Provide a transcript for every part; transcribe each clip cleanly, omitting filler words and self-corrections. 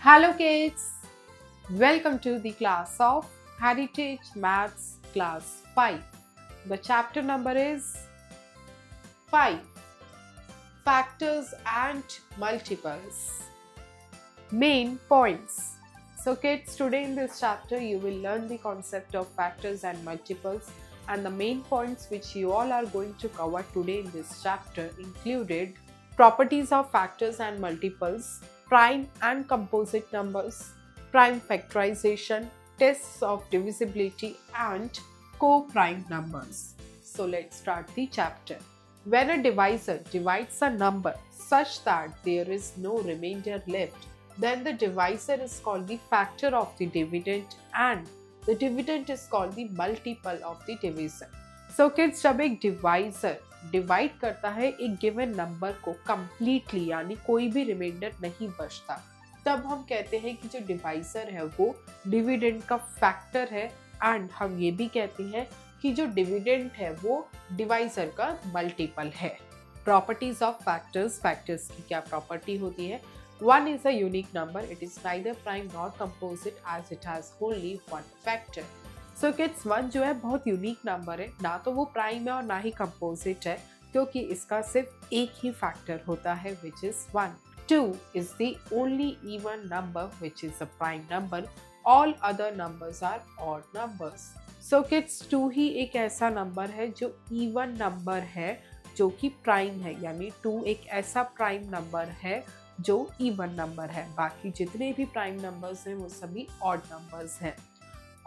Hello kids, welcome to the class of Heritage Maths Class 5. The chapter number is 5. Factors and Multiples. Main points. So kids, today in this chapter you will learn the concept of factors and multiples, and the main points which you all are going to cover today in this chapter included properties of factors and multiples, prime and composite numbers, prime factorization, tests of divisibility, and co-prime numbers. So let's start the chapter. When a divisor divides a number such that there is no remainder left, then the divisor is called the factor of the dividend and the dividend is called the multiple of the divisor. So kids, जब एक divisor divide करता है एक given number को completely, यानी कोई भी reminder नहीं बचता, तब हम कहते हैं कि जो डिवाइजर है वो डिविडेंड का फैक्टर है, एंड हम ये भी कहते हैं कि जो डिविडेंड है वो डिवाइजर का मल्टीपल है। Properties of factors. फैक्टर्स की क्या प्रॉपर्टी होती है? One is a unique number. It is neither prime nor composite as it has only one factor. So kids, 1 जो है बहुत यूनिक नंबर है, ना तो वो प्राइम है और ना ही कंपोजिट है, क्योंकि इसका सिर्फ एक ही फैक्टर होता है which is 1. 2 is the only even number which is a prime number. All other numbers are odd numbers. So kids, 2 ही एक ऐसा नंबर है जो इवन नंबर है जो कि प्राइम है, यानी 2 एक ऐसा प्राइम नंबर है जो इवन नंबर है। बाकी जितने भी प्राइम नंबर्स हैं वो सभी ऑड नंबर्स हैं।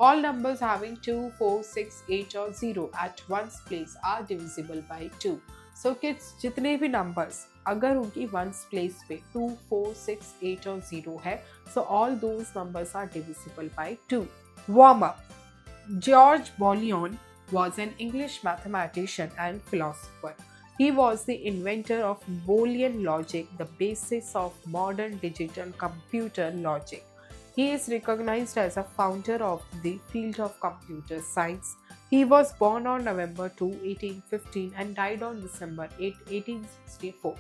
All numbers having 2, 4, 6, 8 or 0 at one's place are divisible by 2. So kids, जितने भी numbers अगर उनकी one's place पे 2, 4, 6, 8 और 0 है, so all those numbers are divisible by 2. Warm up. George Boolean was an English mathematician and philosopher. He was the inventor of Boolean logic, the basis of modern digital computer logic. He is recognized as a founder of the field of computer science. He was born on November 2, 1815 and died on December 8, 1864.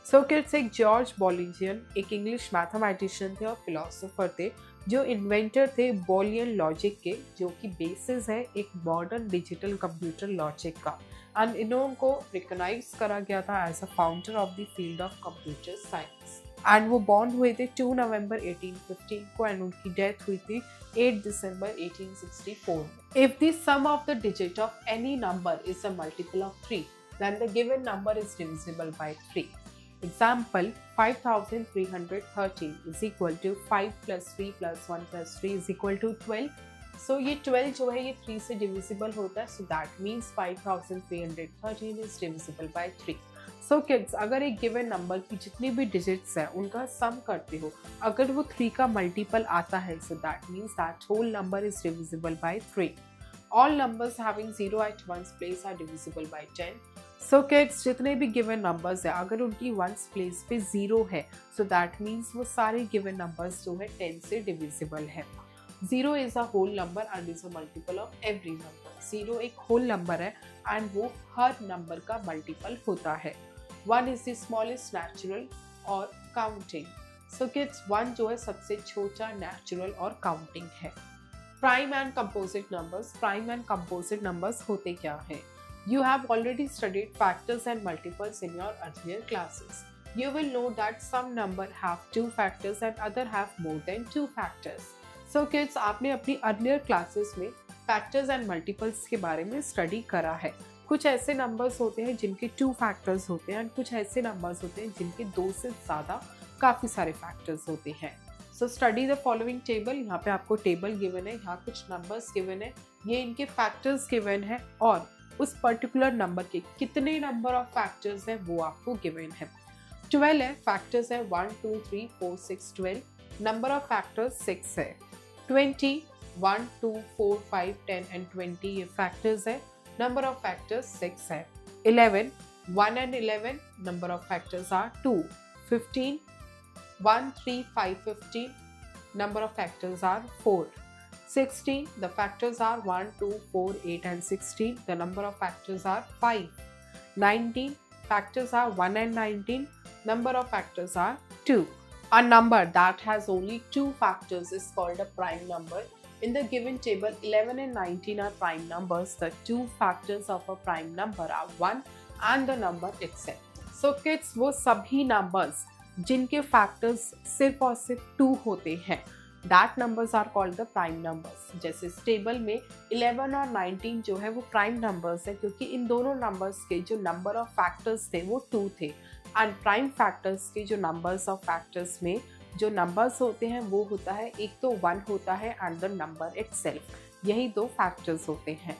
So kids, एक George बॉलियन एक English mathematician थे और philosopher थे जो inventor थे बॉलियन logic के, जो कि बेसिस है एक मॉडर्न डिजिटल कंप्यूटर लॉजिक का, एंड इन्हों को रिकॉग्नाइज करा गया था as a founder of the field of computer science. And वो बॉर्न हुए थे 2 नवंबर 1815 को एंड उनकी डेथ हुई थी 8 दिसंबर 1864। If the sum of the digit of any number is a multiple of 3, then the given number is divisible by 3. Example, 5313 is equal to 5 plus 3 plus 1 plus 3 is equal to 12. So ये 12 जो है ये 3 से divisible होता है, so that means 5313 is divisible by 3. So kids, अगर एक given number की जितनी भी digits है उनका sum करते हो, अगर वो 3 का multiple आता है, so that means that whole number is divisible by 3. All numbers having 0 at one's place are divisible by 10. So kids, जितने भी given numbers है अगर उनकी one's place पे 0 है, so that means वो सारे given numbers जो है 10 से divisible है। 0 is a whole number and is a multiple of every number. 0 एक whole number है and वो हर number का multiple होता है। 1 is the smallest natural और counting. So kids, 1 जो है सबसे छोटा natural और counting है। Prime and composite numbers. Prime and composite numbers होते क्या हैं? You have already studied factors and multiples in your earlier classes. You will know that some number have 2 factors and other have more than 2 factors. So kids, आपने अपनी earlier classes में factors and multiples के बारे में study करा है। कुछ ऐसे numbers होते हैं जिनके 2 factors होते हैं और कुछ ऐसे numbers होते हैं जिनके 2 से ज़्यादा काफ़ी सारे factors होते हैं। So study the following table. यहाँ पे आपको table given है, यहाँ कुछ numbers given है, ये इनके factors given है और उस पर्टिकुलर नंबर के कितने नंबर ऑफ फैक्टर्स हैं वो आपको गिवन है। 12 है, फैक्टर्स है 1, 2, 3, 4, 6, 12, नंबर ऑफ फैक्टर्स 6 है। 20, 1, 2, 4, 5, 10 एंड 20 ये फैक्टर्स है, नंबर ऑफ फैक्टर्स 6 है। 11, 1 and 11, number of factors are 2। 15, 1, 3, 5, 15, number of factors are 4. 16, the factors are 1, 2, 4, 8 and 16. The number of factors are 5. 19, Factors are 1 and 19. Number of factors are 2. A number that has only 2 factors is called a prime number. In the given table, 11 and 19 are prime numbers. The 2 factors of a prime number are 1 and the number itself. So kids, वो सभी numbers जिनके factors सिर्फ और सिर्फ 2 होते हैं, that numbers are called the prime numbers. जैसे इस टेबल में 11 और 19 जो है वो prime numbers है, क्योंकि इन दोनों numbers के जो number of factors थे वो 2 थे, and prime factors के जो numbers of factors में जो numbers होते हैं वो होता है, एक तो 1 होता है and the number itself. यही 2 factors होते हैं.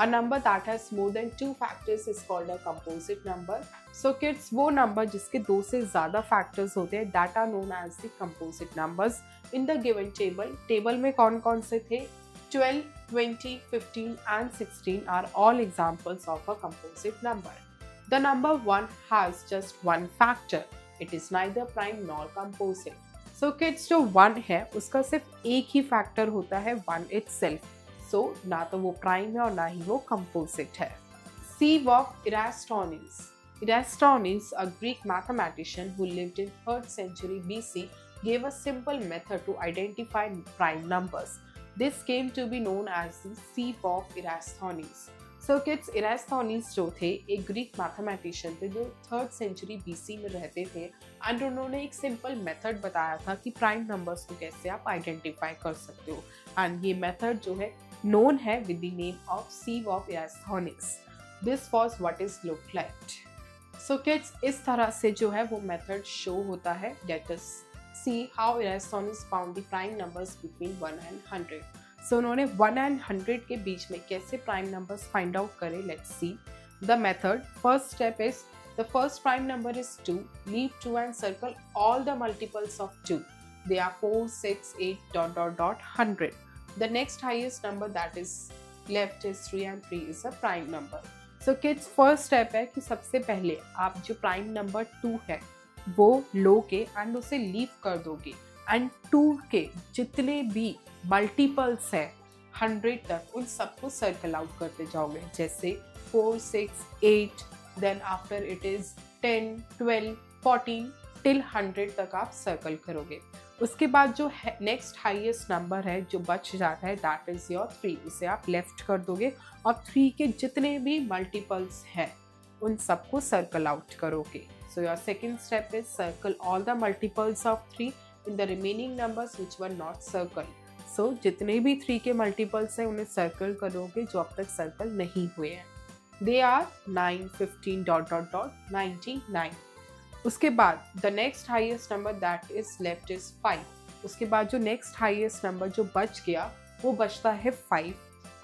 A number that has more than 2 factors is called a composite number. So kids, वो number जिसके 2 से ज़्यादा factors होते हैं, that are known as the composite numbers. In the given table में कौन कौन से थे? 12, 20, 15 and 16 are all examples of a composite number. The number 1 has just one factor. It is neither prime nor composite. So kids, जो 1 है उसका सिर्फ एक ही factor होता है, 1 itself. So, ना तो वो प्राइम है और ना ही वो कंपोजिट है. Sieve of Eratosthenes. Eratosthenes, a Greek mathematician who lived in 3rd century BC, gave a simple method to identify prime numbers. This came to be known as the Sieve of Eratosthenes. So kids, Eratosthenes जो थे एक Greek mathematician थे जो 3rd century BC में रहते थे, and उन्होंने एक सिंपल मेथड बताया था कि प्राइम नंबर्स को कैसे आप आइडेंटिफाई कर सकते हो, एंड ये मेथड जो है known है with the name of Sieve of Eratosthenes. This was what is looked like. So kids, इस तरह से जो है वो मेथड शो होता है. Let us see how Eratosthenes found the prime numbers between 1 and 100. So उन्होंने 1 and 100 के बीच में कैसे प्राइम नंबर्स फाइंड आउट करें. Let's see the method. First step is the first prime number is 2. Leave 2 and circle all the multiples of 2. They are 4, 6, 8, ... 100. The next highest number that is left is 3 and 3 is a prime number. So kids, first step है कि सबसे पहले आप जो prime number 2 है वो लोगे and उसे leave कर दोगे, and 2 के जितने भी multiples है 100 तक उन सबको circle out करते जाओगे. जैसे 4, 6, 8, then after it is 10, 12, 14 till 100 तक आप circle करोगे. उसके बाद जो नेक्स्ट हाईएस्ट नंबर है जो बच जाता है दैट इज योर 3. उसे आप लेफ्ट कर दोगे और 3 के जितने भी मल्टीपल्स हैं उन सबको सर्कल आउट करोगे. So your second step is circle all the multiples of 3 in the remaining numbers which were not circle. So जितने भी 3 के मल्टीपल्स हैं उन्हें सर्कल करोगे जो अब तक सर्कल नहीं हुए हैं. They are 9, 15, ... 99. उसके बाद the next highest number that is left is 5. उसके बाद जो नेक्स्ट हाईएस्ट नंबर जो बच गया वो बचता है 5,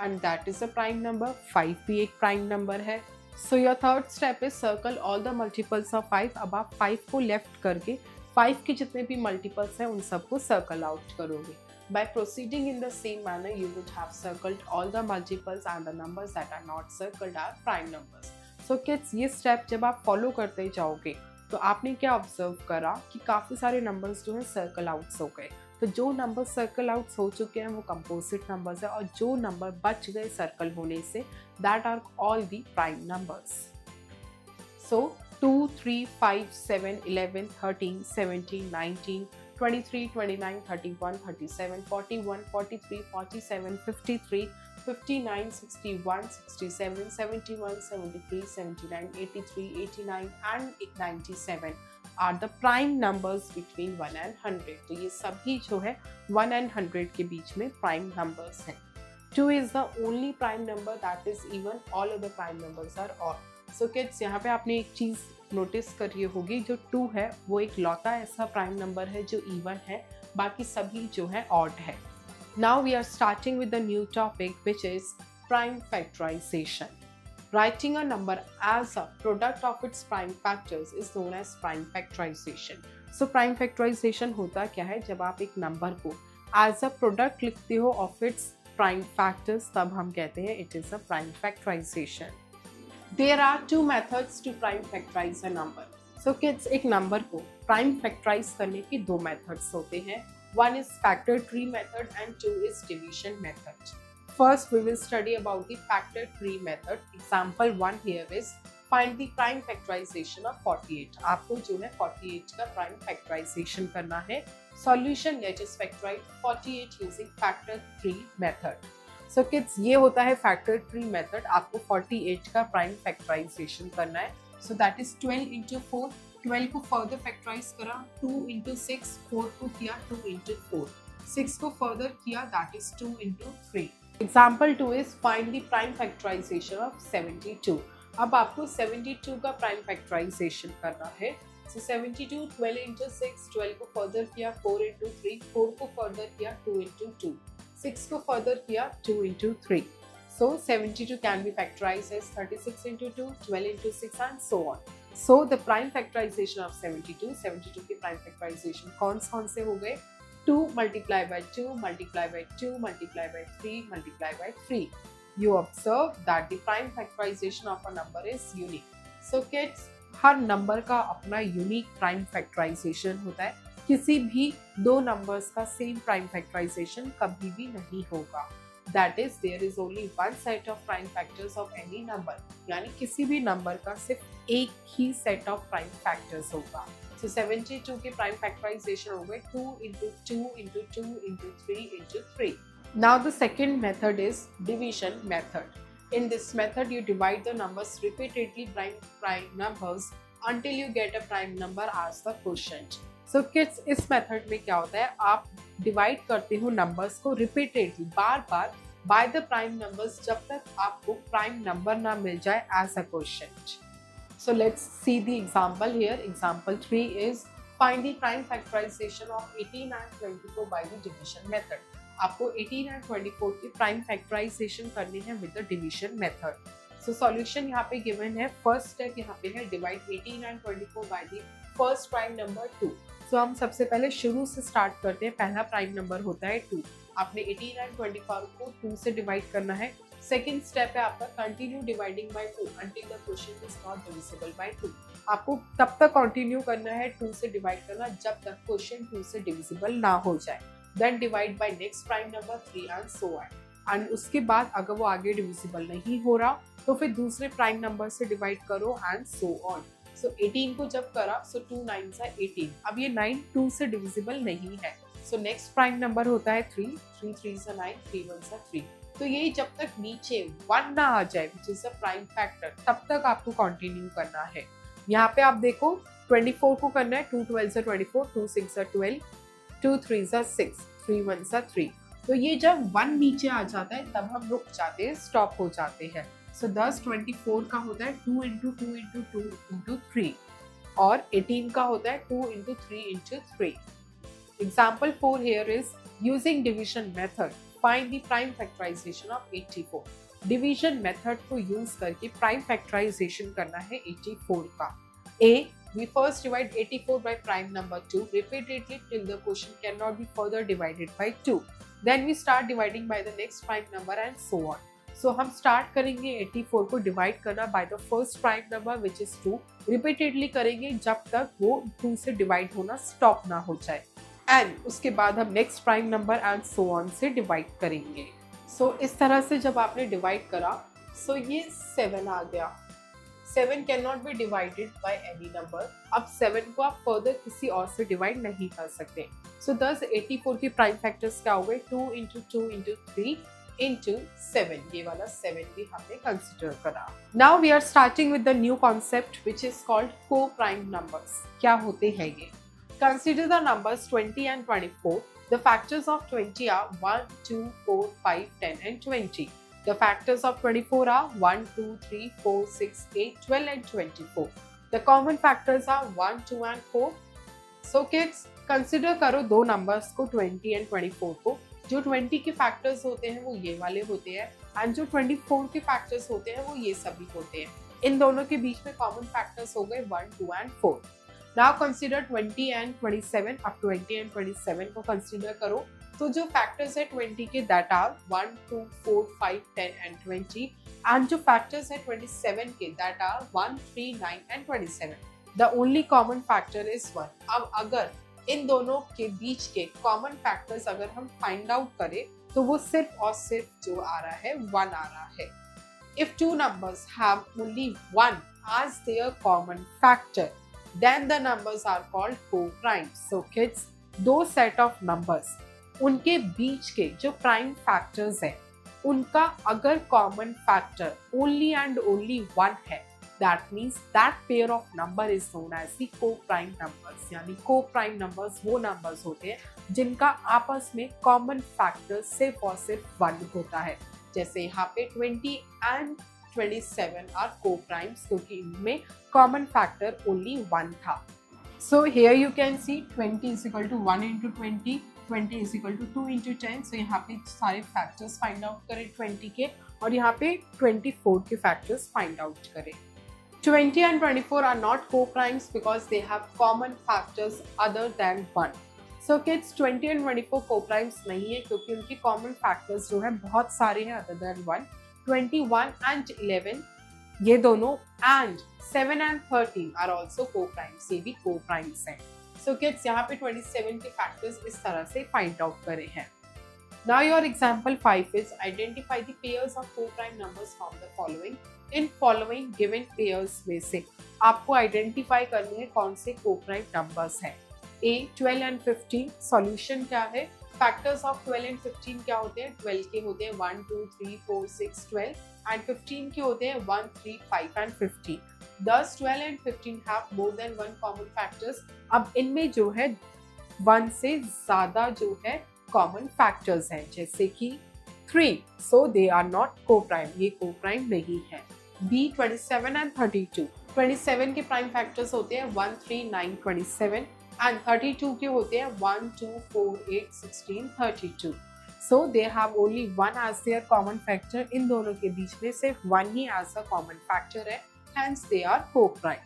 and that is a prime number. 5 भी एक प्राइम नंबर है. So your third step is circle all the multiples of 5. अब आप 5 को लेफ्ट करके 5 के जितने भी मल्टीपल्स हैं उन सबको सर्कल आउट करोगे. By proceeding in the same manner, you would have circled all the multiples and the numbers that are not circled are prime numbers. So kids, ये स्टेप जब आप फॉलो करते जाओगे तो आपने क्या ऑब्जर्व करा कि काफ़ी सारे नंबर्स जो हैं सर्कल आउट्स हो गए. तो जो नंबर सर्कल आउट्स हो चुके हैं वो कंपोजिट नंबर्स है, और जो नंबर बच गए सर्कल होने से that are all the prime numbers. So 2, 3, 5, 7, 11, 13, 17, 19, 23, 29, 31, 37, 41, 43, 47, 53, 59, 61, 67, 71, 73, 79, 83, 89 and 97 are the prime numbers between 1 and 100. तो ये सभी जो है 1 and 100 के बीच में prime numbers हैं. 2 is the only prime number that is even. All other prime numbers are odd. So kids, यहाँ पे आपने एक चीज़ नोटिस करी होगी, जो 2 है वो एक लौता ऐसा प्राइम नंबर है जो इवन है, बाकी सभी जो है ऑड है. Now we are starting with the new topic which is prime factorization. Writing a number as a product of its prime factors is known as prime factorization. So prime factorization होता क्या है? जब आप एक number को as a product लिखते हो of its prime factors, तब हम कहते हैं it is a prime factorization. There are 2 methods to prime factorize a number. So kids, एक नंबर को prime factorize करने की 2 methods होते हैं. One is factor tree method and 2 is division method. First, we will study about the factor tree method. Example 1 here is find the prime factorisation of 48। आपको जो है 48 का प्राइम फैक्टराइजेशन करना है। Solution, let us factorise 48 using factor tree method. So kids, ये होता है factor tree method. आपको 48 का प्राइम फैक्टराइजेशन करना है। So that is 12 into 4। 12 को फर्दर फैक्टराइज करा, 2 into 6, 4 को किया 2 into 4, 6 को फर्दर किया, that is 2 into 3। Example 2 is find the prime factorisation of 72। अब आपको 72 का प्राइम फैक्टराइजेशन करना है। सो 72, 12 into 6, 12 को फर्दर किया 4 into 3, 4 को फर्दर किया 2 into 2, 6 को फर्दर किया 2 into 3. So 72 can be factorized as 36 into 2, 12 into 6 and so on. So the prime factorization of 72, 72 के prime factorization कौन से हो गए? 2 multiply by 2 multiply by 2 multiply by 3 multiply by 3. You observe that the prime factorization of a number is unique. So kids, her number का अपना unique prime factorisation होता है। किसी भी दो नंबर्स का सेम प्राइम फैक्टराइजेशन कभी भी नहीं होगा। That is there is only one set of prime factors of any number, यानी किसी भी नंबर का सिर्फ एक ही सेट ऑफ प्राइम फैक्टर्स होगा। सो 72 के प्राइम फैक्टराइजेशन हो गए 2 into 2 into 2 into 3 into 3. Now the second method is division method. In this method, you divide the numbers repeatedly by prime numbers until you get a prime number as the quotient. So kids, इस method में क्या होता है, आप divide करते हो numbers को repeatedly, bar bar by the prime numbers जब तक आपको prime number ना मिल जाए as a quotient. So let's see the example here. Example 3 is find the prime factorization of 18 and 24 by the division method. आपको 18 and 24 की prime factorisation करनी है with the division method. So solution यहाँ पे given है। First step यहाँ पे है divide 18 and 24 by the first prime number 2। सो हम सबसे पहले शुरू से स्टार्ट करते हैं। पहला प्राइम नंबर होता है 2। आपने 18 एंड 24 को 2 से डिवाइड करना है। सेकेंड स्टेप है आपका continue dividing by 2 until the quotient is not divisible by 2। आपको तब तक कंटिन्यू करना है 2 से डिवाइड करना जब तक क्वोशिएंट 2 से डिविजिबल ना हो जाए। Then divide by next prime number 3 and so on. And उसके बाद अगर वो आगे डिविजिबल नहीं हो रहा तो फिर दूसरे प्राइम नंबर से डिवाइड करो and so on. So 18 को जब करा so 2 9s are 18. अब ये 9 2 से डिविजिबल नहीं है। So next प्राइम नंबर होता है 3, 3 3s are 9, 3 1s are 3. तो ये जब तक नीचे 1 ना आ जाए which is a prime factor, तब तक आपको कंटिन्यू करना है। यहाँ पे आप देखो 24 को करना है, 2 12s are 24, 2 6s are 12, 2 3s are 6, 3 1s are 3। तो ये जब 1 नीचे आ जाता है तब हम रुक जाते हैं, स्टॉप हो जाते हैं। सो 10 24 का होता है 2 into 2 into 2 into 3 और 18 का होता है 2 into 3 into 3। Example 4 here is using division method find the prime factorization of 84। Division method को यूज करके प्राइम फैक्टराइजेशन करना है 84 का। A, we first divide 84 by prime number 2 repeatedly till the quotient cannot be further divided by 2. Then we start dividing by the next prime number and so on. So हम start करेंगे 84 को divide करना by the first prime number which is 2. Repeatedly करेंगे जब तक वो 2 से divide होना stop ना हो जाए। And उसके बाद हम next prime number and so on से divide करेंगे। So इस तरह से जब आपने divide करा, so ये 7 आ गया। 7 cannot be divided by any number। अब 7 को आप फर्दर किसी और से डिवाइड नहीं कर सकते। सो 10 84 की प्राइम फैक्टर्स क्या हो गए 2 into 2 into 3 into 7। ये वाला 7 भी हमने कंसिडर करा। Now we are starting with the new concept which is called coprime numbers. क्या होते हैं ये? Consider the numbers 20 and 24। The factors of 20 are 1 2 4 5 10 and 20। The factors of 24 are 1, 2, 3, 4, 6, 8, 12 and 24. The common factors are 1, 2 and 4. So kids, consider करो दो numbers को 20 and 24 को। जो 20 के factors होते हैं वो ये वाले होते हैं and जो 24 के factors होते हैं वो ये सभी होते हैं। इन दोनों के बीच में common factors हो गए 1, 2 and 4. Now consider 20 and 27। अब 20 and 27 को consider करो तो जो फैक्टर्स है 20 के दैट आर 1, 2, 4, 5, 10 and 20 एंड जो फैक्टर्स है 27 के that are 1, 3, 9 and 27। The only common factor is 1। अब अगर इन दोनों के बीच के कॉमन फैक्टर्स अगर हम फाइंड आउट करें तो वो सिर्फ और सिर्फ जो आ रहा है 1 आ रहा है। If two numbers have only 1 as their common factor, then the numbers are called co-primes. So kids, दो set of numbers, उनके बीच के जो prime factors हैं, उनका अगर common factor only and only one है, that means that pair of number is known as the co-prime numbers. यानी co-prime numbers वो numbers होते हैं जिनका आपस में common factor सिर्फ और सिर्फ 1 होता है. जैसे यहाँ पे 20 and 27 are co-primes क्योंकि इनमें common factor only 1 था. So here you can see 20 is equal to 1 into 20, 20 is equal to 2 into 10. So यहाँ पे सारे factors find out करें 20 के और यहाँ पे 24 के factors find out करें. 20 and 24 are not co-primes because they have common factors other than 1. So kids, 20 and 24 co-primes नहीं है क्योंकि उनकी common factors जो है बहुत सारे हैं other than 1. 21 and 11 ये दोनों and 7 and 13 are also co-primes. ये भी co-primes हैं. So kids, यहाँ पे 27 के factors इस तरह से find out करे हैं. Now your example 5 is identify the pairs of co-prime numbers from the following. In following given pairs में से आपको identify करनी है कौन से co-prime numbers हैं. A 12 and 15 solution क्या है? Factors of 12 and 15 क्या होते हैं? 12 के होते हैं 1, 2, 3, 4, 6, 12 and 15 के होते हैं 1, 3, 5 and 15. Thus 12 and 15 have more than one common factors. अब इनमें जो है 1 से ज़्यादा जो है common factors हैं जैसे कि 3. So they are not co-prime. ये co-prime नहीं है. B 27 and 32. 27 के prime factors होते हैं 1, 3, 9, 27 and 32 के होते हैं 1, 2, 4, 8, 16, 32. So they have only one as their common factor. इन दोनों के बीच में सिर्फ 1 ही as a common factor है. Hence they are co-prime.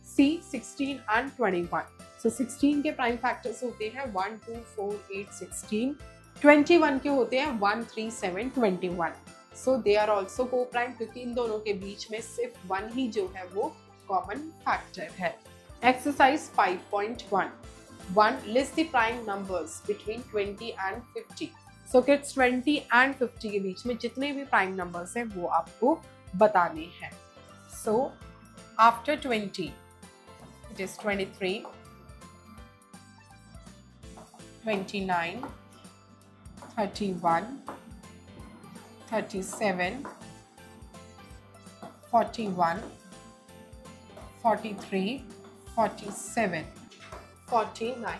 C 16 and 21. So 16 के prime factors होते हैं 1, 2, 4, 8, 16. 21 के होते हैं 1, 3, 7, 21. So they are also co-prime क्योंकि इन दोनों के बीच में सिर्फ 1 ही जो है वो common factor है. Exercise 5.1. 1. List the prime numbers between 20 and 50. So kids, 20 and 50 के बीच में जितने भी prime numbers हैं वो आपको बताने हैं. So after 20, it is 23, 29, 31, 37, 41, 43, 47, 49.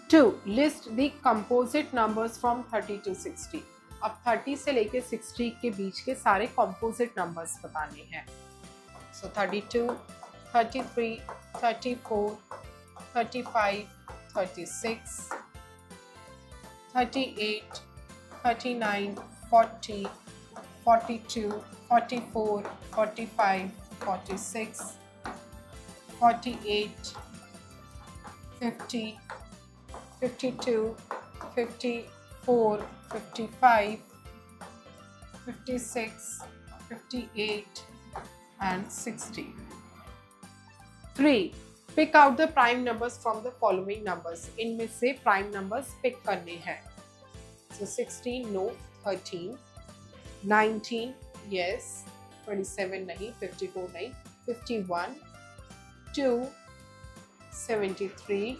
2. List the composite numbers from 30 to 60. अब 30 से लेके 60 के बीच के सारे composite numbers बताने हैं. So 32, 33, 34, 35, 36, 38, 39, 40, 42, 44, 45, 46, 48, 50, 52, 54, 55, 56, 58 and 60. 3. Pick out the prime numbers from the following numbers. इनमें से prime numbers pick करने हैं. So 16 no, 13, 19 yes, 27 नहीं, 54 नहीं, 51, 2, 73,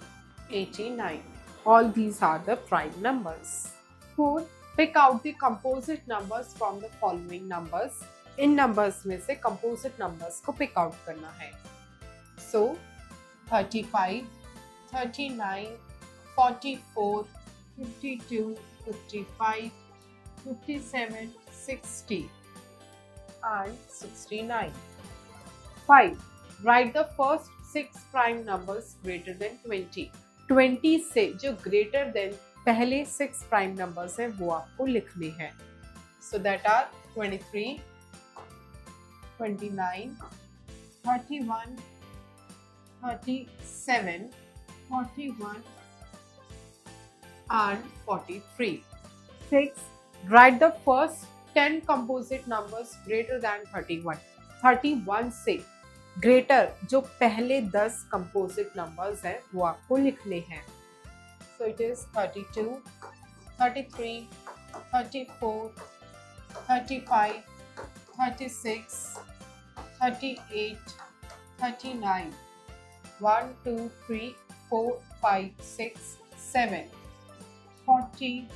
89. All these are the prime numbers. 4. Pick out the composite numbers from the following numbers. In numbers में से composite numbers को pick out करना है. So 35, 39, 44, 52, 55, 57, 60 and 69. 5. Write the first 6 prime numbers greater than 20. 20 से जो greater than पहले 6 prime numbers हैं वो आपको लिखने हैं. So that are 23, 29, 31, 37, 41 and 43. 6. Write the first 10 composite numbers greater than 31. 31 से greater जो पहले 10 composite numbers हैं वो आपको लिखने हैं. So it is 32, 33, 34, 35, 36, 38, 39, 1, 2, 3, 4, 5, 6, 7, 40,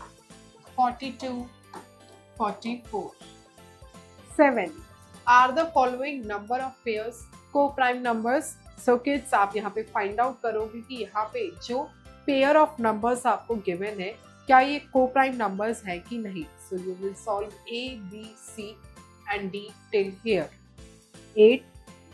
42, 44. 7 are the following number of pairs co-prime numbers. So kids, आप यहाँ पे फाइंड आउट करोगे कि यहाँ पे जो पेयर ऑफ नंबर्स आपको गिवन है क्या ये co-prime numbers है कि नहीं. So you will solve A, B, C and D till here. 8.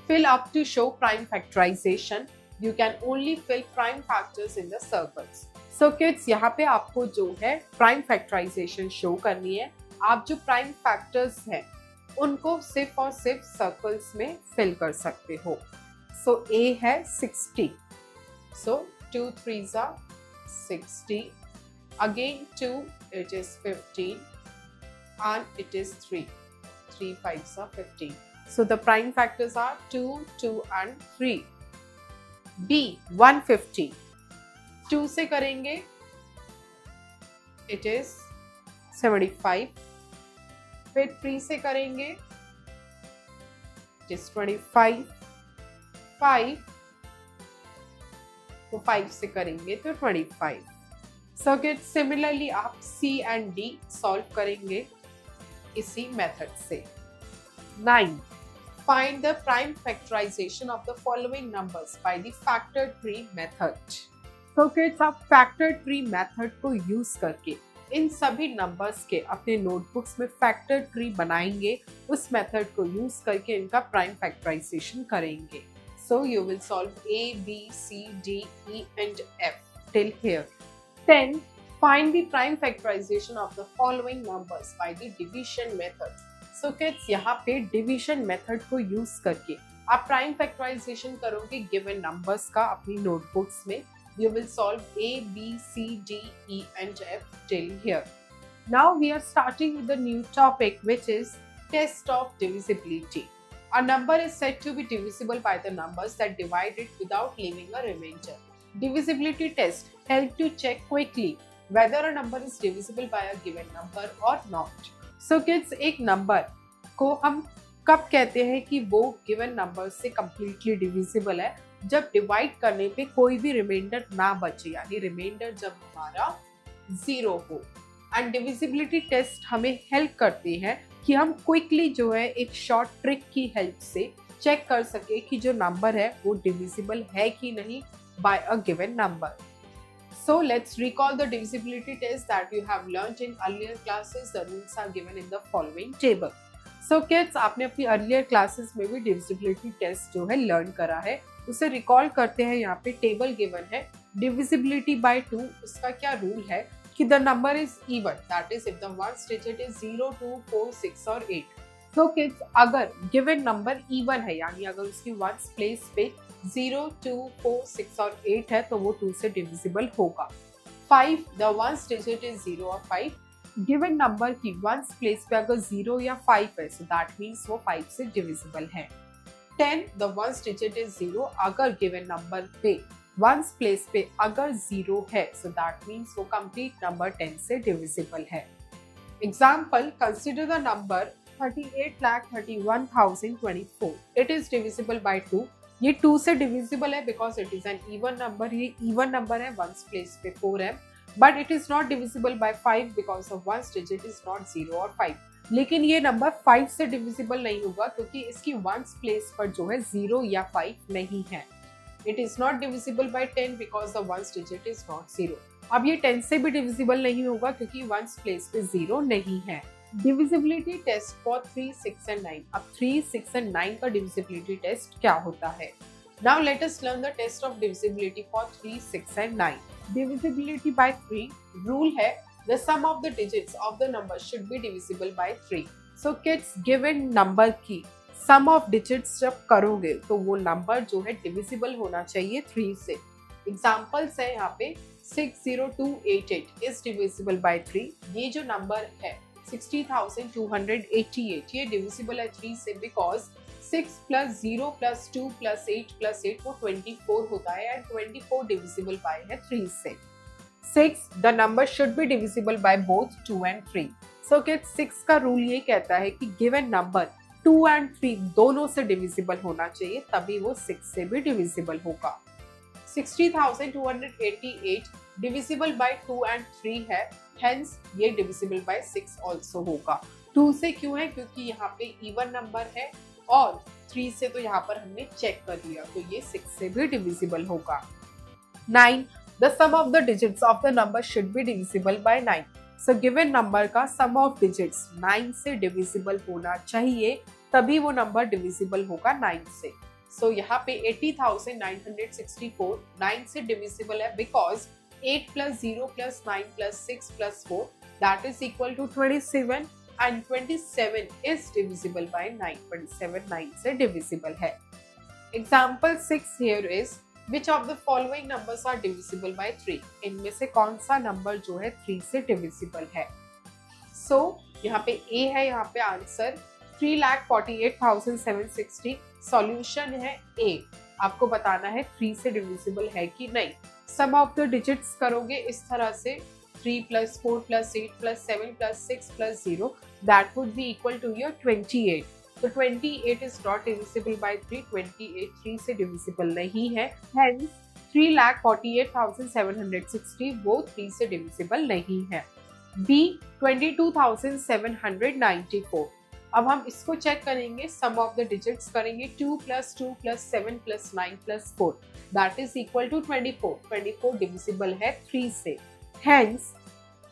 Fill up to show prime factorization. You can only fill prime factors in the circles. So kids, यहाँ पे आपको जो है prime factorization show करनी है. आप जो prime factors हैं उनको सिर्फ और सिर्फ सर्कल्स में फिल कर सकते हो. सो A है 60. सो 2 3s are 60. Again 2, it is 15 and it is 3. 3 5s are 15. So the prime factors are 2, 2 and 3. B 150. 2 से करेंगे it is 75. फिर 3 से करेंगे it is 25. 5 तो 5 से करेंगे तो 25. सर्किट सिमिलरली आप C एंड D सॉल्व करेंगे इसी मेथड से. 9. Find the prime factorization of the following numbers by the factor tree method. So kids, आप factor tree method को यूज करके इन सभी नंबर्स के अपने नोटबुक्स में फैक्टर ट्री बनाएंगे. उस मेथड को यूज करके इनका प्राइम फैक्टराइजेशन करेंगे. सो you will solve A, B, C, D, E and F till here. 10. Find the prime factorization of the following numbers by the division method. So kids, यहाँ पे division method को use करके आप prime factorisation करोगे given numbers का अपनी notebooks में. You will solve A, B, C, D, E and F till here. Now we are starting with the new topic, which is test of divisibility. A number is said to be divisible by the numbers that divide it without leaving a remainder. Divisibility test help to check quickly whether a number is divisible by a given number or not. So kids, एक number को हम कब कहते हैं कि वो given number से completely divisible है? जब डिवाइड करने पे कोई भी रिमाइंडर ना बचे, यानी रिमाइंडर जब हमारा 0 हो. एंड डिविजिबिलिटी टेस्ट हमें हेल्प करते हैं कि हम क्विकली जो है एक शॉर्ट ट्रिक की हेल्प से चेक कर सके कि जो नंबर है वो डिविजिबल है कि नहीं by a given number. So let's recall the divisibility test that you have learned in earlier classes. The rules are given in the following table. So kids, आपने अपनी अर्लियर क्लासेस में भी divisibility test जो है learn करा है. उसे recall करते हैं. यहाँ पे टेबल गिवन है. डिविजिबिलिटी बाय 2, उसका क्या रूल है कि the number is even, that is if the ones digit is 0, 2, 4, 6 और 8. सो किड्स, अगर गिवन नंबर इवन है यानी अगर उसकी वंस प्लेस पे 0, 2, 4, 6 और 8 है तो वो 2 से डिविजिबल होगा. 5, द वंस डिजिट इज 0 और 5. गिवन नंबर की वंस प्लेस पे अगर 0 या 5 है सो दैट मीन्स वो 5 से डिविजिबल है. 10, the ones digit is 0. अगर given number पे ones place पे अगर 0 है so that means वो complete number 10 से divisible है. Example, consider the number 38,31,024. It is divisible by 2. ये 2 से divisible है because it is an even number. ये even number है, ones place पे 4 है. But it is not divisible by 5 because of ones digit is not 0 or 5. लेकिन ये number 5 से डिविजिबल नहीं होगा क्योंकि इसकी वंस प्लेस पर जो है 0 या 5 नहीं है. It is not divisible by 10 because the ones digit is not 0. अब ये 10 से भी डिविजिबल नहीं होगा क्योंकि वंस प्लेस पे 0 नहीं है. Divisibility test for 3, 6 and 9. अब 3, 6 एंड 9 का डिविजिबिलिटी टेस्ट क्या होता है? Now let us learn the test of divisibility for 3, 6 and 9. Divisibility by 3 rule है the sum of the digits of the number should be divisible by 3. So kids, given number की sum of digits जब करोगे तो वो number जो है divisible होना चाहिए 3 से. Examples है यहाँ पे 60288 is divisible by 3. ये जो number है 60,288 ये divisible है 3 से because 6 plus 0 plus 2 plus 8 plus 8 वो 24 होता है and 24 divisible by है 3 से. 6, the number should be divisible by both 2 and 3. So kids, 6 का रूल ये कहता है कि given number 2 2 and 3 दोनों से डिविजिबल होना चाहिए, तभी वो 6 से भी डिविजिबल होगा। 60,288 डिविजिबल बाय 2 and 3 है, हेंस ये डिविजिबल बाय 6 ऑल्सो होगा। 2 से क्यों है? क्योंकि यहाँ पे इवन नंबर है और 3 से तो यहाँ पर हमने चेक कर लिया, तो ये 6 से भी डिविजिबल होगा। 9. The sum of the digits of the number should be divisible by 9. So given number का sum of digits 9 से divisible होना चाहिए, तभी वो नंबर डिविजिबल होगा 9 से। So यहाँ पे 80,964 9 से डिविजिबल है, because 8 plus 0 plus 9 plus 6 plus 4 that is equal to 27 and 27 is divisible by 9. 27 9 से divisible है। Example 6 here is which of the following numbers are divisible by 3? इनमें से कौन सा नंबर जो है 3 से divisible है? So यहाँ पे A है, यहाँ पे आंसर 3,48,760। सॉल्यूशन है A। आपको बताना है 3 से divisible है कि नहीं। सम ऑफ द डिजिट्स करोगे इस तरह से 3 plus 4 plus 8 plus 7 plus 6 plus 0 that would be equal to your 28. तो 28 is not divisible by 3. 28 3 से divisible नहीं है, hence 3,48,760 वो 3 से divisible नहीं है। B 22,794। अब हम इसको चेक करेंगे, सम ऑफ द डिजिट्स करेंगे 2 plus 2 plus 7 plus 9 plus 4 that is equal to 24. 24 divisible है 3 से, hence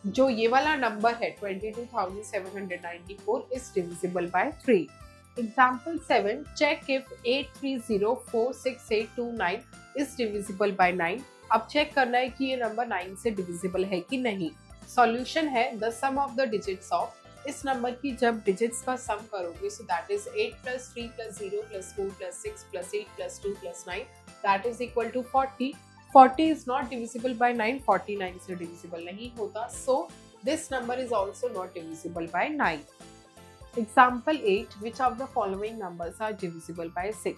जो ये वाला नंबर है 22,794 is divisible by 3. Example 7, check if 830466829 is divisible by 9. अब चेक करना है कि ये नंबर 9 से divisible है कि नहीं। सॉल्यूशन है the sum of the digits of, इस नंबर की जब डिजिट्स का सम करोगे so that is 8 plus 3 plus 0 plus 4 plus 6 plus 8 plus 2 plus 9 that is equal to 40. 40 is not divisible by 9. 49 से divisible नहीं होता, so this number is also not divisible by 9. Example 8, which of the following numbers are divisible by 6?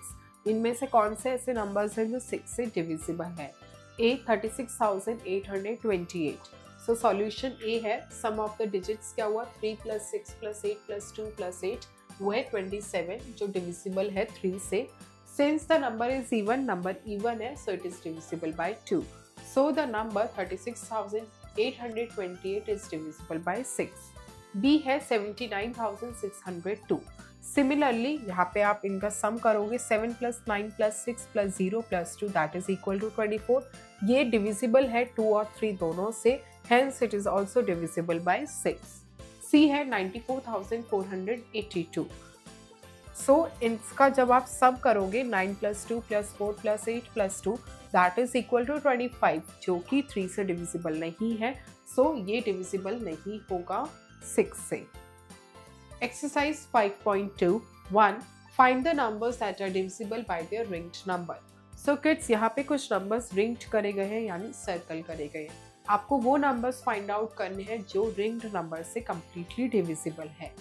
इनमें से कौन से ऐसे numbers हैं जो 6 से divisible है? A 36,828. So solution A है, sum of the digits क्या हुआ? 3 plus 6 plus 8 plus 2 plus 8 वो है 27 जो divisible है 3 से। Since the number is even, number even है, so it is divisible by 2. So the number 36,828 is divisible by 6. B है 79,602. Similarly यहाँ पे आप इनका सम करोगे 7 plus 9 plus 6 plus 0 plus 2 that is equal to 24. ये divisible है 2 और 3 दोनों से, hence it is also divisible by 6. C है 94,482. So इसका जब आप सम करोगे 9 plus 2 plus 4 plus 8 plus 2 that is equal to 25, जो कि 3 से divisible नहीं है, so ये divisible नहीं होगा 6 से। Exercise 5.2 1. Find the numbers that are divisible by their ringed number. So kids, यहाँ पे कुछ numbers ringed करे गए हैं, यानी circle करे गए हैं। आपको वो numbers find out करने हैं जो ringed number से completely divisible है।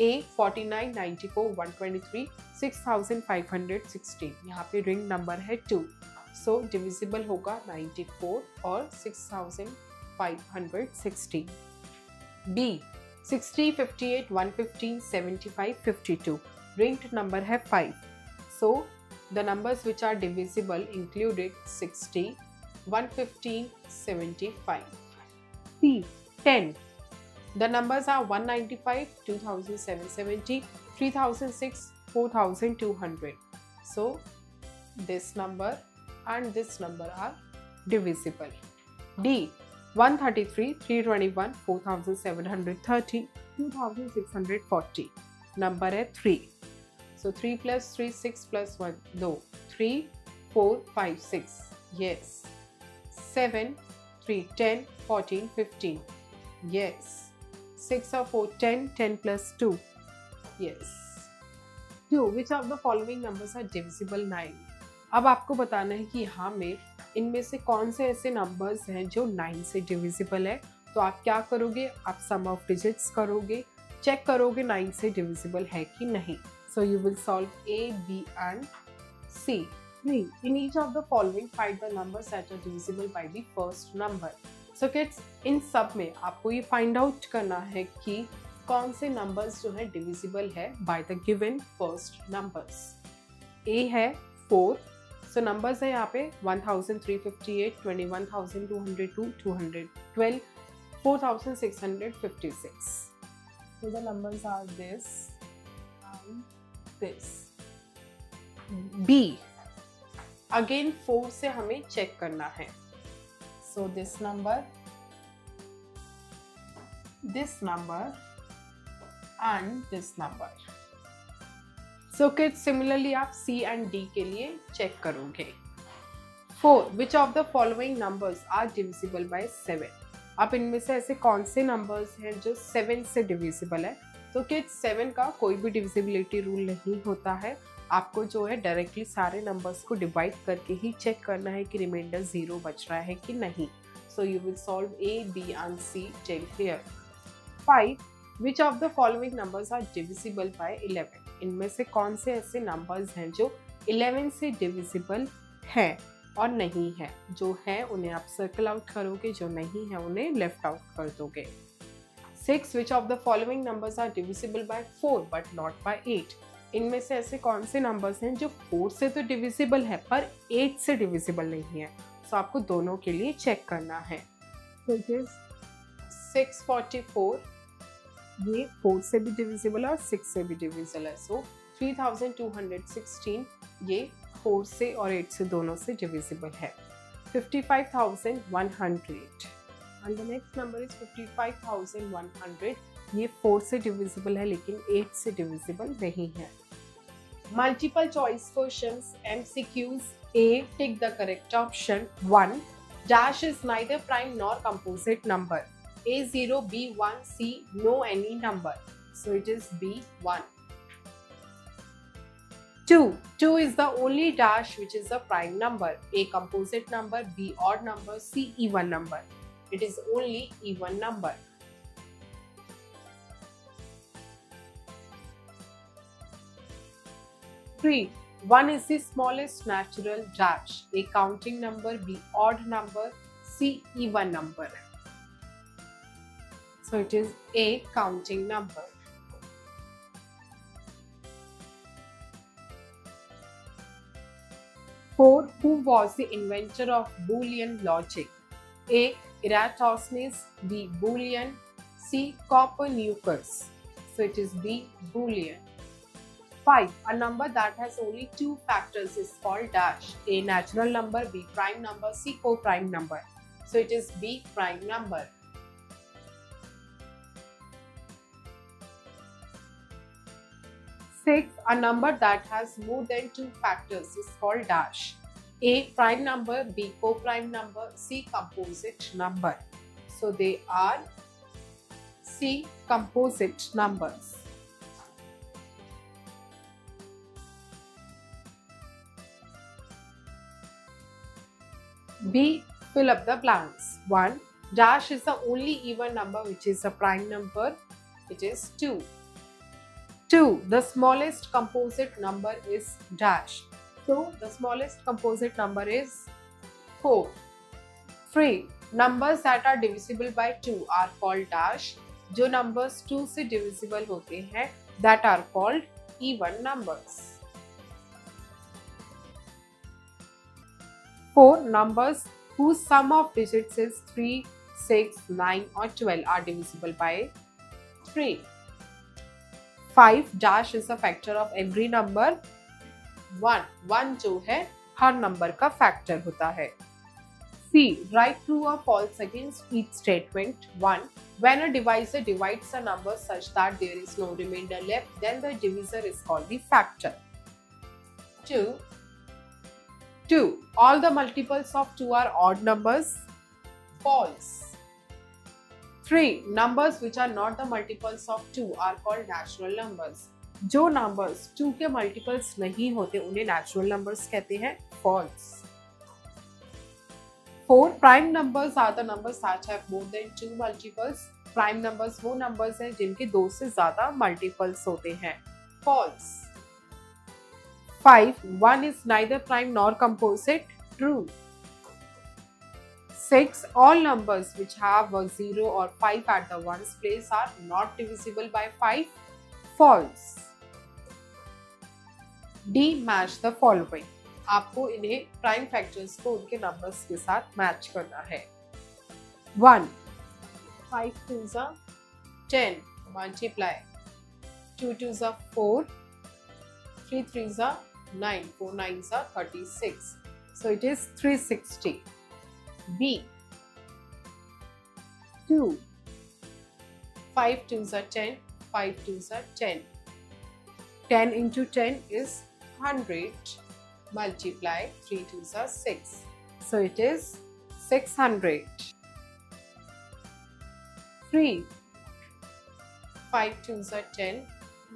A 49, 94, 123, 6,516. यहाँ पे ring number है 2, so divisible होगा 94 और 6,516. B 60, 58, 115, 75, 52. Ringed number है 5. So the numbers which are divisible included 60, 115, 75. C 10. The numbers are 195, 2,770, 3,006, 4,200. So this number and this number are divisible. D 133, 321, 4,730, 2,640. Number है 3. So 3 plus 3, 6 plus 1, no. 3, 4, 5, 6. Yes. 7, 3, 10, 14, 15. Yes. 6 or 4, 10, 10 plus 2. Yes. 2. Which of the following numbers are divisible 9? अब आपको बताना है कि यहाँ में इनमें से कौन से ऐसे नंबर्स हैं जो 9 से डिविजिबल है। तो आप क्या करोगे, आप सम ऑफ डिजिट्स करोगे, चेक करोगे 9 से डिविजिबल है कि नहीं। So you will solve A, B and C. 3. In each of the following find the numbers that are divisible by the first number. So kids, इन सब में आपको ये फाइंड आउट करना है कि कौन से नंबर्स जो है डिविजिबल है by the given first numbers. ए है 4, सो नंबर्स है यहाँ पे 1358, 21202, 212, 4656. So the numbers are this and this. B, again 4 से हमें चेक करना है। So this number and this number. So kids similarly आप C एंड D के लिए चेक करोगे। 4, which of the following numbers are divisible by 7। अब इनमें से ऐसे कौन से नंबर्स हैं जो 7 से डिविजिबल है। तो किड्स 7 का कोई भी डिविजिबिलिटी रूल नहीं होता है, आपको जो है डायरेक्टली सारे नंबर्स को डिवाइड करके ही चेक करना है कि रिमाइंडर 0 बच रहा है कि नहीं। So you will solve A, B and C till here. 5, which of the following numbers are divisible by 11। इनमें से कौन से ऐसे नंबर्स हैं जो 11 से डिविजिबल हैं और नहीं है। जो है उन्हें आप सर्कल आउट करोगे, जो नहीं है उन्हें लेफ्ट आउट कर दोगे। 6, which of the following numbers are divisible by 4 but not by 8। इनमें से ऐसे कौन से नंबर्स हैं जो 4 से तो डिविजिबल है पर 8 से डिविजिबल नहीं है। सो आपको दोनों के लिए चेक करना है। So it is 644, ये 4 से भी डिविजिबल है और 6 से भी डिविजिबल है। सो 3216 ये 4 से और 8 से दोनों से डिविजिबल है। 55,100 and the next number is 55,100, ये 4 से डिविजिबल है लेकिन 8 से डिविजिबल नहीं है। Multiple choice questions MCQs। A, tick the correct option. 1, dash is neither prime nor composite number. A0, B1, C, no any number. So it is B1. 2, 2 is the only dash which is a prime number. A composite number, B odd number, C even number. It is only even number. 3, 1 is the smallest natural dash. A counting number, B odd number, C even number. So it is A counting number. 4, who was the inventor of Boolean logic? A, Eratosthenes, B, Boolean, C, Copernicus. So it is B, Boolean. 5, a number that has only 2 factors is called dash. A, natural number, B, prime number, C, co-prime number. So it is B, prime number. 6, a number that has more than 2 factors is called dash. A, prime number, B, co-prime number, C, composite number. So they are C, composite numbers. B, fill up the blanks. 1, dash is the only even number which is a prime number. It is 2. 2, the smallest composite number is dash. So the smallest composite number is 4. 3, numbers that are divisible by 2 are called dash. जो numbers 2 से divisible होते हैं that are called even numbers. 4, numbers whose sum of digits is 3, 6, 9 or 12 are divisible by 3. 5, dash is a factor of every number. 1 जो है हर number का factor होता है। C, write true or false against each statement. 1, when a divisor divides a number such that there is no remainder left, then the divisor is called the factor. 2, all the multiples of 2 are odd numbers. False. 3, numbers which are not the multiples of 2 are called natural numbers. जो numbers 2 के multiples नहीं होते उन्हें natural numbers कहते हैं. False. 4, prime numbers are the numbers that have more than 2 multiples. Prime numbers वो numbers हैं जिनके 2 से ज़्यादा multiples होते हैं. False. 5, 1 is neither prime nor composite. True. 6. All numbers which have a 0 or 5 at the ones place are not divisible by 5. False. D. Match the following. आपको इन्हें prime factors को उनके नंबर्स के साथ मैच करना है. 1. 5 2s are 10. Multiply. 2 2s are 4. 3 3s are 9. 4 9s are 36. So it is 360. B. 2. 5 2s are 10. 5 2s are 10. 10 into 10 is 100. Multiply 3 2s are 6. So it is 600. 3. 5 2s are 10.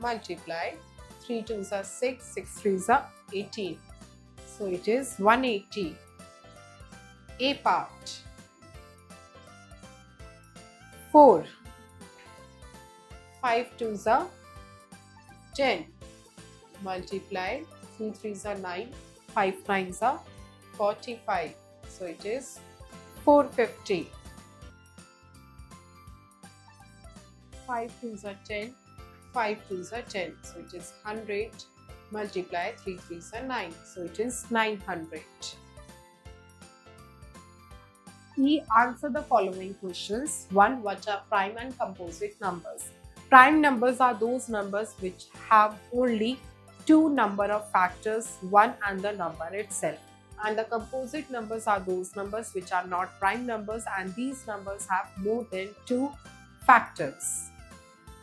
Multiply 3 2s are 6. 6 3s are 18. So it is 180. A part. 4. 5 2s are 10. Multiply 3 3s are 9. 5 9s are 45. So it is 450. 5 2s are 10. 5 2s are 10. So it is 100. Multiply 3 3s are 9. So it is 900. E. Answer the following questions. 1. What are prime and composite numbers? Prime numbers are those numbers which have only two number of factors, one and the number itself. And the composite numbers are those numbers which are not prime numbers and these numbers have more than two factors.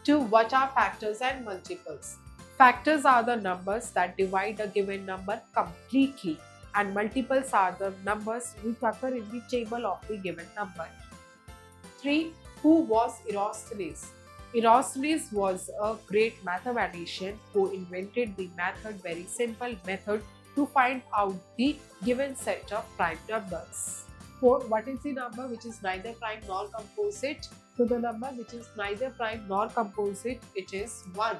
2. What are factors and multiples? Factors are the numbers that divide a given number completely and multiples are the numbers which occur in the table of the given number. 3. Who was Eratosthenes? Eratosthenes was a great mathematician who invented the method, very simple method to find out the given set of prime numbers. 4. What is the number which is neither prime nor composite? So the number which is neither prime nor composite, it is 1.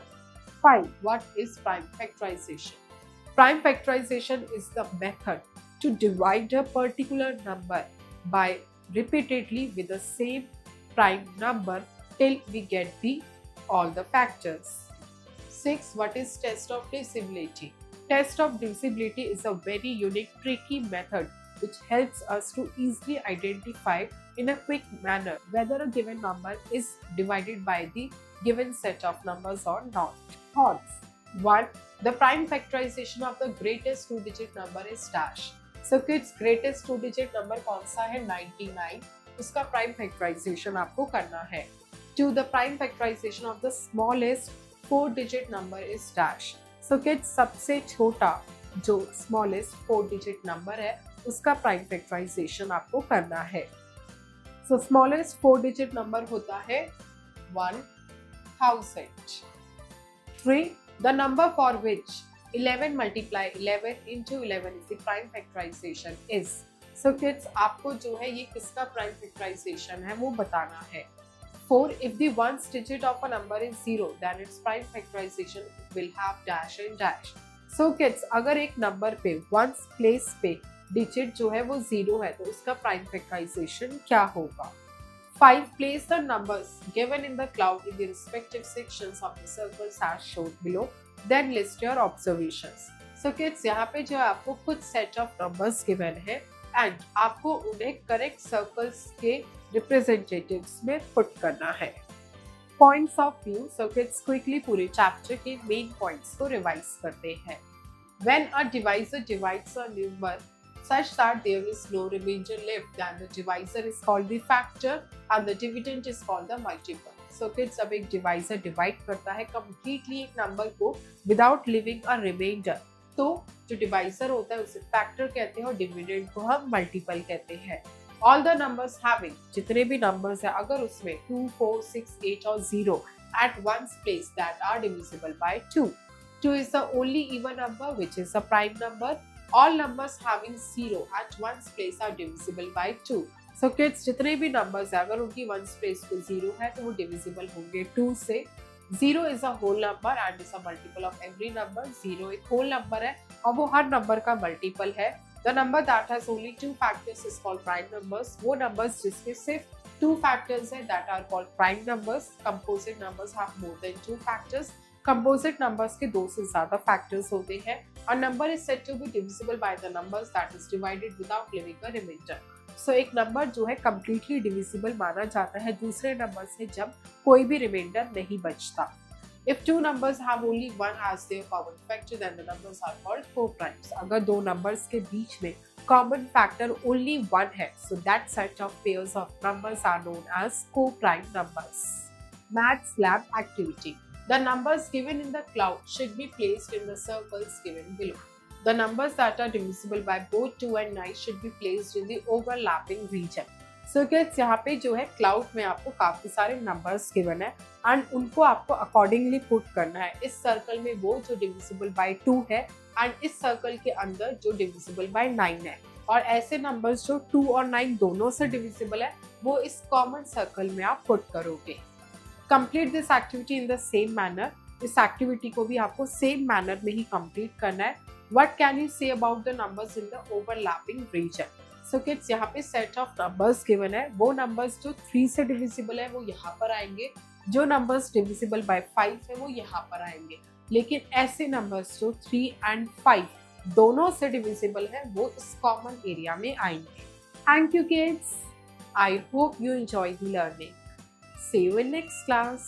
5. What is prime factorization? Prime factorization is the method to divide a particular number by repeatedly with the same prime number till we get all the factors. 6. What is test of divisibility? Test of divisibility is a very unique, tricky method which helps us to easily identify in a quick manner whether a given number is divided by the given set of numbers or not. Thoughts. 1. The prime factorization of the greatest two-digit number is dash. So kids, greatest two-digit number कौन सा है? 99. उसका prime factorization आपको करना है. 2. The prime factorization of the smallest four-digit number is dash. So kids, सबसे छोटा जो smallest four-digit number है उसका prime factorization आपको करना है. So smallest four-digit number होता है 1000. 3. The number for which 11 multiply 11 into 11 is the prime factorization is. So kids, आपको जो है ये किसका prime factorization है वो बताना है. 4. If the ones digit of a number is 0, then its prime factorization will have dash and dash. So kids, अगर एक number पे ones place पे digit जो है वो 0 है तो उसका prime factorization क्या होगा? 5. Place the numbers given in the cloud in the respective sections of the circles as shown below. Then list your observations. So kids, यहाँ पे जो आपको कुछ set of numbers given है and आपको उन्हें correct circles के representatives में put करना है. Points of view. So kids, quickly पूरे chapter के main points को revise करते हैं. When a divisor divides a number such that there is no remainder left, then the divisor is called the factor and the dividend is called the multiple. So kids, जब एक divisor divide करता है completely एक number को without leaving a remainder, तो जो divisor होता है उसे factor कहते हैं और dividend को हम multiple कहते हैं. All the numbers having, जितने भी numbers हैं अगर उसमें 2, 4, 6, 8 और 0 at one's place that are divisible by 2. 2 is the only even number which is a prime number. All numbers having 0 at one's place are divisible by 2. So kids, जितने भी numbers हैं अगर उनकी one's place पे 0 है तो वो divisible होंगे 2 से. 0 is a whole number and is a multiple of every number. 0 एक whole number है और वो हर number का multiple है. The number that has only two factors is called prime numbers. वो numbers जिसके सिर्फ two factors है that are called prime numbers. Composite numbers have more than two factors. Composite numbers के दो से ज़्यादा factors होते हैं. A number is said to be divisible by the numbers that is divided without leaving a remainder. So एक number जो है completely divisible माना जाता है दूसरे नंबर से जब कोई भी रिमाइंडर नहीं बचता. If two numbers have only one as their common factor, then the numbers are called co-primes. अगर दो numbers के बीच में common factor only one है, so that set of pairs of numbers are known as co-prime numbers. Maths lab activity. The numbers given in the cloud should be placed in the circles given below. The numbers that are divisible by both 2 and 9 should be placed in the overlapping region. So kids, यहाँ पे जो है cloud में आपको काफी सारे numbers given है and उनको आपको अकॉर्डिंगली पुट करना है. इस सर्कल में वो जो डिविजिबल बाय 2 है एंड इस सर्कल के अंदर जो डिविजिबल बाय 9 है. और ऐसे नंबर्स जो 2 और 9 दोनों से डिविजिबल है वो इस कॉमन सर्कल में आप पुट करोगे. Complete this activity in the same manner. इस एक्टिविटी को भी आपको सेम मैनर में ही कंप्लीट करना है. What can you say about the numbers in the overlapping region? So kids, यहाँ पे सेट ऑफ नंबर्स गिवन है. वो नंबर्स जो 3 से डिविजिबल है वो यहाँ पर आएंगे. जो नंबर्स डिविजिबल बाय 5 है वो यहाँ पर आएंगे. लेकिन ऐसे नंबर्स जो 3 एंड 5 दोनों से डिविजिबल है वो इस कॉमन एरिया में आएंगे. Thank you kids. I hope you enjoy the learning. See you in next class.